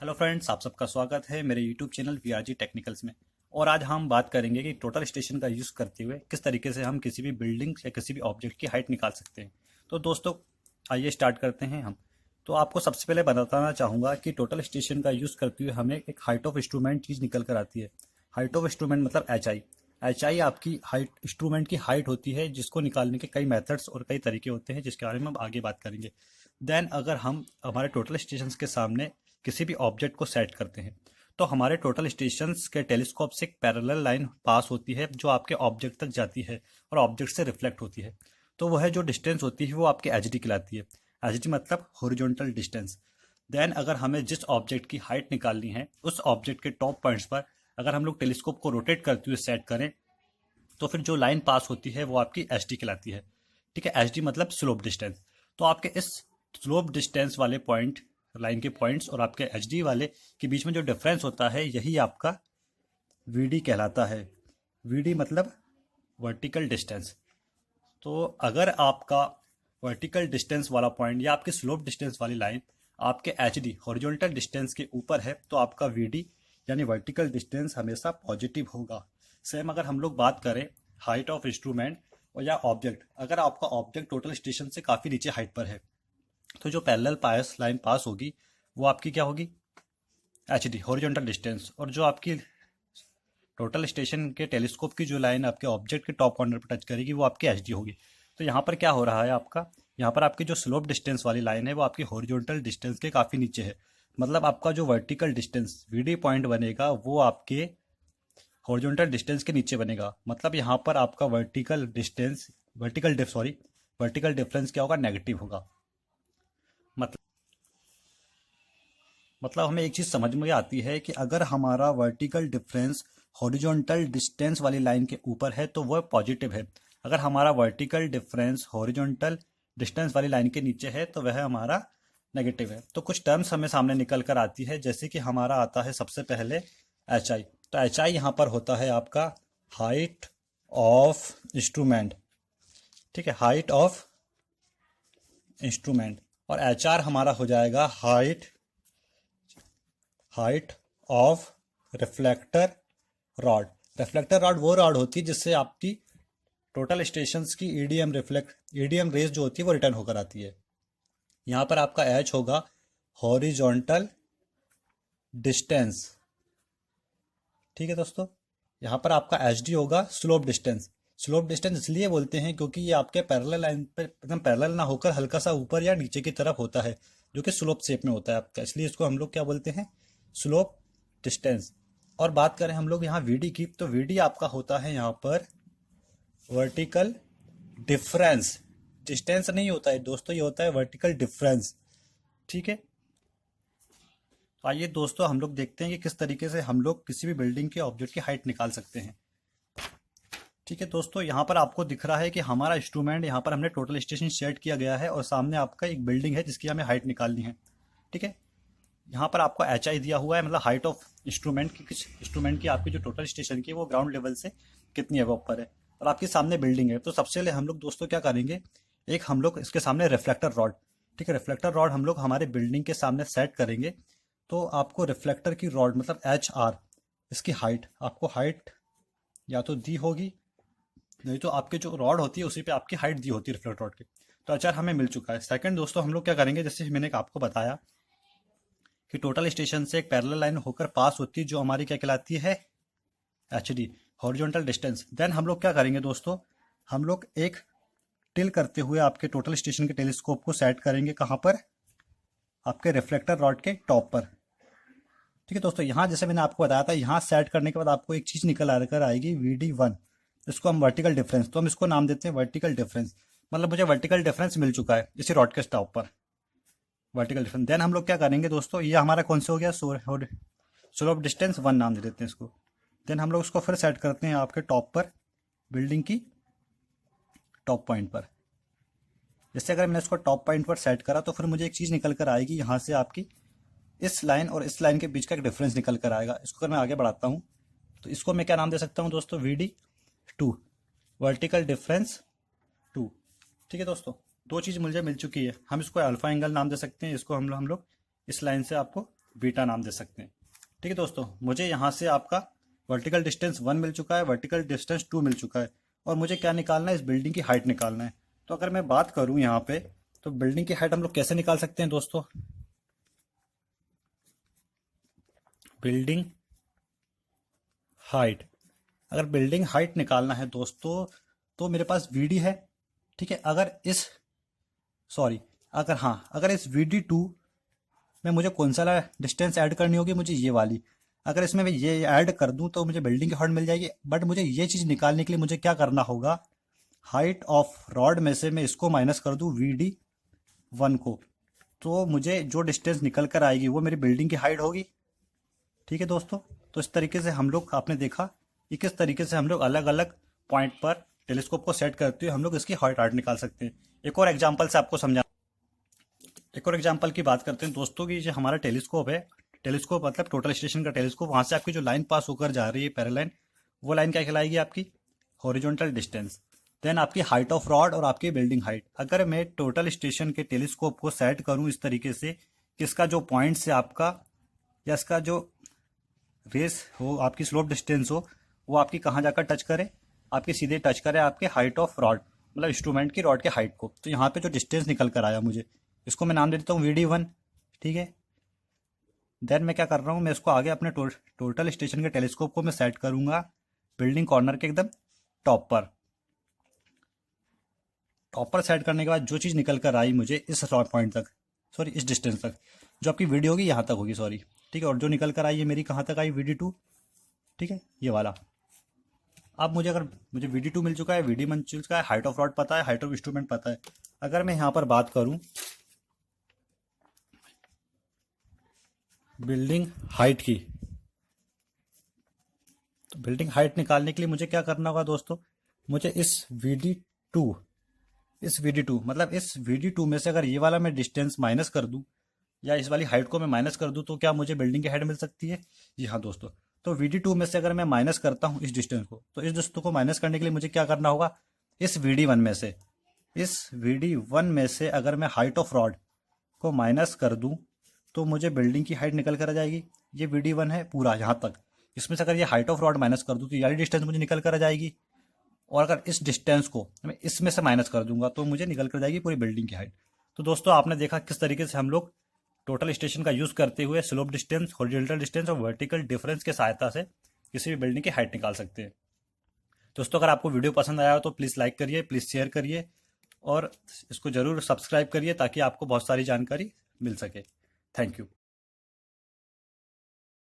Hello friends, आप सबका स्वागत है मेरे यूट्यूब चैनल वीआरजी टेक्निकल्स में। और आज हम बात करेंगे कि टोटल स्टेशन का यूज़ करते हुए किस तरीके से हम किसी भी बिल्डिंग या किसी भी ऑब्जेक्ट की हाइट निकाल सकते हैं। तो दोस्तों, आइए स्टार्ट करते हैं हम। तो आपको सबसे पहले बताना चाहूँगा कि टोटल स्टेशन का यूज़ करते हुए हमें एक हाइट ऑफ इंस्ट्रूमेंट चीज़ निकल कर आती है। हाइट ऑफ इंस्ट्रूमेंट मतलब HI। HI आपकी हाइट, इंस्ट्रूमेंट की हाइट होती है, जिसको निकालने के कई मेथड्स और कई तरीके होते हैं, जिसके बारे में हम आगे बात करेंगे। देन अगर हम हमारे टोटल स्टेशन के सामने किसी भी ऑब्जेक्ट को सेट करते हैं, तो हमारे टोटल स्टेशंस के टेलीस्कोप से एक पैरेलल लाइन पास होती है जो आपके ऑब्जेक्ट तक जाती है और ऑब्जेक्ट से रिफ्लेक्ट होती है। तो वह जो डिस्टेंस होती है वो आपकी HD कहलाती है। HD मतलब हॉरिजॉन्टल डिस्टेंस। देन अगर हमें जिस ऑब्जेक्ट की हाइट निकालनी है, उस ऑब्जेक्ट के टॉप पॉइंट्स पर अगर हम लोग टेलीस्कोप को रोटेट करते हुए सेट करें, तो फिर जो लाइन पास होती है वो आपकी HD कहलाती है। ठीक है, HD मतलब स्लोप डिस्टेंस। तो आपके इस स्लोप डिस्टेंस वाले पॉइंट, लाइन के पॉइंट्स और आपके HD वाले के बीच में जो डिफरेंस होता है, यही आपका VD कहलाता है। VD मतलब वर्टिकल डिस्टेंस। तो अगर आपका वर्टिकल डिस्टेंस वाला पॉइंट या आपकी स्लोप डिस्टेंस वाली लाइन आपके HD हॉरिजॉन्टल डिस्टेंस के ऊपर है, तो आपका VD यानी वर्टिकल डिस्टेंस हमेशा पॉजिटिव होगा। सेम अगर हम लोग बात करें हाइट ऑफ इंस्ट्रूमेंट और या ऑब्जेक्ट, अगर आपका ऑब्जेक्ट टोटल स्टेशन से काफ़ी नीचे हाइट पर है, तो जो पैरेलल पास लाइन पास होगी वो आपकी क्या होगी? HD horizontal distance. और जो आपकी टोटल स्टेशन के टेलीस्कोप की जो लाइन आपके ऑब्जेक्ट के टॉप कॉर्नर पर टच करेगी वो आपकी HD होगी। तो यहाँ पर क्या हो रहा है आपका, यहाँ पर आपकी जो स्लोप डिस्टेंस वाली लाइन है वो आपकी हॉरिजॉन्टल डिस्टेंस के काफ़ी नीचे है। मतलब आपका जो वर्टिकल डिस्टेंस VD पॉइंट बनेगा वो आपके हॉरिजॉन्टल डिस्टेंस के नीचे बनेगा। मतलब यहाँ पर आपका वर्टिकल डिफरेंस क्या होगा? नेगेटिव होगा। मतलब हमें एक चीज़ समझ में आती है कि अगर हमारा वर्टिकल डिफरेंस हॉरिजॉन्टल डिस्टेंस वाली लाइन के ऊपर है तो वह पॉजिटिव है। अगर हमारा वर्टिकल डिफरेंस हॉरिजॉन्टल डिस्टेंस वाली लाइन के नीचे है तो वह हमारा नेगेटिव है। तो कुछ टर्म्स हमें सामने निकल कर आती है, जैसे कि हमारा आता है सबसे पहले HI। तो HI यहाँ पर होता है आपका हाइट ऑफ इंस्ट्रूमेंट। ठीक है, हाइट ऑफ इंस्ट्रूमेंट। और HR हमारा हो जाएगा height of reflector rod. Reflector rod वो रॉड होती है जिससे आपकी टोटल स्टेशंस की ईडीएम रेज जो होती है वो रिटर्न होकर आती है। यहाँ पर आपका H होगा हॉरिजॉन्टल डिस्टेंस। ठीक है दोस्तों, यहाँ पर आपका HD होगा स्लोप डिस्टेंस। स्लोप डिस्टेंस इसलिए बोलते हैं क्योंकि ये आपके पैरेलल लाइन पर एकदम पैरेलल ना होकर हल्का सा ऊपर या नीचे की तरफ होता है, जो कि स्लोप शेप में होता है आपका, इसलिए इसको हम लोग क्या बोलते हैं? Slope distance. और बात करें हम लोग यहाँ VD की, तो VD आपका होता है यहाँ पर वर्टिकल डिफरेंस। डिस्टेंस नहीं होता है दोस्तों, ये होता है वर्टिकल डिफरेंस। ठीक है, तो आइए दोस्तों हम लोग देखते हैं कि किस तरीके से हम लोग किसी भी बिल्डिंग के ऑब्जेक्ट की हाइट निकाल सकते हैं। ठीक है दोस्तों, यहाँ पर आपको दिख रहा है कि हमारा इंस्ट्रूमेंट, यहाँ पर हमने टोटल स्टेशन सेट किया गया है और सामने आपका एक बिल्डिंग है जिसकी हमें हाइट निकालनी है। ठीक है, यहाँ पर आपको HI दिया हुआ है, मतलब हाइट ऑफ इंस्ट्रूमेंट की, किस इंस्ट्रूमेंट की आपकी जो टोटल स्टेशन की वो ग्राउंड लेवल से कितनी है, वो ऊपर है, और आपके सामने बिल्डिंग है। तो सबसे पहले हम लोग दोस्तों क्या करेंगे, एक हम लोग इसके सामने रिफ्लेक्टर रॉड, ठीक है, रिफ्लेक्टर रॉड हम लोग हमारे बिल्डिंग के सामने सेट करेंगे। तो आपको रिफ्लेक्टर की रॉड मतलब HR, इसकी हाइट, आपको हाइट या तो दी होगी, नहीं तो आपके जो रॉड होती है उसी पे आपकी हाइट दी होती है रिफ्लेक्टर रॉड की। तो HR हमें मिल चुका है। सेकंड दोस्तों हम लोग क्या करेंगे, जैसे मैंने आपको बताया कि टोटल स्टेशन से एक पैरेलल लाइन होकर पास होती है जो हमारी क्या कहलाती है? HD horizontal distance. देन हम लोग क्या करेंगे दोस्तों, हम लोग एक टिल करते हुए आपके टोटल स्टेशन के टेलीस्कोप को सेट करेंगे। कहाँ पर? आपके रिफ्लेक्टर रॉड के टॉप पर। ठीक है दोस्तों, यहाँ जैसे मैंने आपको बताया था, यहाँ सेट करने के बाद आपको एक चीज़ निकल कर आएगी VD1। इसको हम वर्टिकल डिफरेंस, तो हम इसको नाम देते हैं वर्टिकल डिफरेंस। मतलब मुझे वर्टिकल डिफरेंस मिल चुका है इसी रॉड के टॉप पर, वर्टिकल डिफरेंस। देन हम लोग क्या करेंगे दोस्तों, ये हमारा कौन सा हो गया? स्लोप डिस्टेंस 1 नाम दे देते हैं इसको। देन हम लोग उसको फिर सेट करते हैं आपके टॉप पर, बिल्डिंग की टॉप पॉइंट पर। जैसे अगर मैंने इसको टॉप पॉइंट पर सेट करा तो फिर मुझे एक चीज़ निकल कर आएगी, यहाँ से आपकी इस लाइन और इस लाइन के बीच का एक डिफरेंस निकल कर आएगा। इसको अगर मैं आगे बढ़ाता हूँ तो इसको मैं क्या नाम दे सकता हूँ दोस्तों? VD2, vertical difference 2। ठीक है दोस्तों, दो चीज़ मुझे मिल चुकी है। हम इसको अल्फा एंगल नाम दे सकते हैं, इसको हम लोग इस लाइन से आपको बीटा नाम दे सकते हैं। ठीक है दोस्तों, मुझे यहाँ से आपका वर्टिकल डिस्टेंस 1 मिल चुका है, वर्टिकल डिस्टेंस 2 मिल चुका है, और मुझे क्या निकालना है, इस बिल्डिंग की हाइट निकालना है। तो अगर मैं बात करूँ यहाँ पे, तो बिल्डिंग की हाइट हम लोग कैसे निकाल सकते हैं दोस्तों? बिल्डिंग हाइट, अगर बिल्डिंग हाइट निकालना है दोस्तों, तो मेरे पास वीडी है। ठीक है, अगर इस VD2 में मुझे कौन सा डिस्टेंस ऐड करनी होगी, मुझे ये वाली। अगर इसमें मैं ये ऐड कर दूं तो मुझे बिल्डिंग की हाइट मिल जाएगी। बट मुझे ये चीज़ निकालने के लिए मुझे क्या करना होगा, हाइट ऑफ रॉड में से मैं इसको माइनस कर दूं VD1 को, तो मुझे जो डिस्टेंस निकल कर आएगी वो मेरी बिल्डिंग की हाइट होगी। ठीक है दोस्तों, तो इस तरीके से हम लोग, आपने देखा कि किस तरीके से हम लोग अलग अलग पॉइंट पर टेलीस्कोप को सेट करते हुए हम लोग इसकी हाइट निकाल सकते हैं। एक और एग्जाम्पल से आपको समझा, एक और एग्जांपल की बात करते हैं दोस्तों की, जो हमारा टेलीस्कोप है, टेलीस्कोप मतलब टोटल स्टेशन का टेलीस्कोप, वहां से आपकी जो लाइन पास होकर जा रही है पैरेलल, वो लाइन क्या कहलाएगी, आपकी हॉरिजॉन्टल डिस्टेंस। देन आपकी हाइट ऑफ रॉड और आपकी बिल्डिंग हाइट। अगर मैं टोटल स्टेशन के टेलीस्कोप को सेट करूं इस तरीके से कि इसका जो पॉइंट से आपका, या इसका जो रेस हो, आपकी स्लोप डिस्टेंस हो, वो आपकी कहाँ जाकर टच करे, आपकी सीधे टच करे आपके हाइट ऑफ रॉड, मतलब इंस्ट्रूमेंट की रॉड के हाइट को। तो यहाँ पे जो डिस्टेंस निकल कर आया मुझे, इसको मैं नाम दे देता हूँ VD1। ठीक है, देन मैं क्या कर रहा हूँ, मैं इसको आगे अपने टोटल स्टेशन के टेलीस्कोप को मैं सेट करूंगा बिल्डिंग कॉर्नर के एकदम टॉप पर। टॉप पर सेट करने के बाद जो चीज़ निकल कर आई मुझे इस पॉइंट तक, सॉरी इस डिस्टेंस तक, जो आपकी वीडियो होगी यहाँ तक होगी, सॉरी। ठीक है, और जो निकल कर आई है मेरी कहाँ तक आई, VD2। ठीक है, ये वाला। अब मुझे VD2 मिल चुका है, VD मिल चुका है, हाइट ऑफ रॉड पता है, हाइट ऑफ इंस्ट्रूमेंट पता है। अगर मैं यहाँ पर बात करूँ बिल्डिंग हाइट की, तो बिल्डिंग हाइट निकालने के लिए मुझे क्या करना होगा दोस्तों, मुझे इस VD2 मतलब इस VD2 में से अगर ये वाला मैं डिस्टेंस माइनस कर दूं, या इस वाली हाइट को मैं माइनस कर दूं, तो क्या मुझे बिल्डिंग की हाइट मिल सकती है? जी हाँ दोस्तों, तो VD2 में से अगर मैं माइनस करता हूँ इस डिस्टेंस को, तो इस डिस्टेंस को माइनस करने के लिए मुझे क्या करना होगा, इस VD1 में से अगर मैं हाइट ऑफ रॉड को माइनस कर दूं, तो मुझे बिल्डिंग की हाइट निकल कर आ जाएगी। ये VD1 है पूरा यहाँ तक, इसमें से अगर ये हाइट ऑफ रॉड माइनस कर दूं तो ये डिस्टेंस मुझे निकल कर आ जाएगी। और अगर इस डिस्टेंस को मैं इसमें से माइनस कर दूंगा तो मुझे निकल कर जाएगी पूरी बिल्डिंग की हाइट। तो दोस्तों आपने देखा किस तरीके से हम लोग टोटल स्टेशन का यूज करते हुए स्लोप डिस्टेंस, हॉरिजॉन्टल डिस्टेंस और वर्टिकल डिफरेंस के सहायता से किसी भी बिल्डिंग की हाइट निकाल सकते हैं। दोस्तों अगर आपको वीडियो पसंद आया हो तो प्लीज़ लाइक करिए, प्लीज़ शेयर करिए, और इसको ज़रूर सब्सक्राइब करिए ताकि आपको बहुत सारी जानकारी मिल सके। Thank you.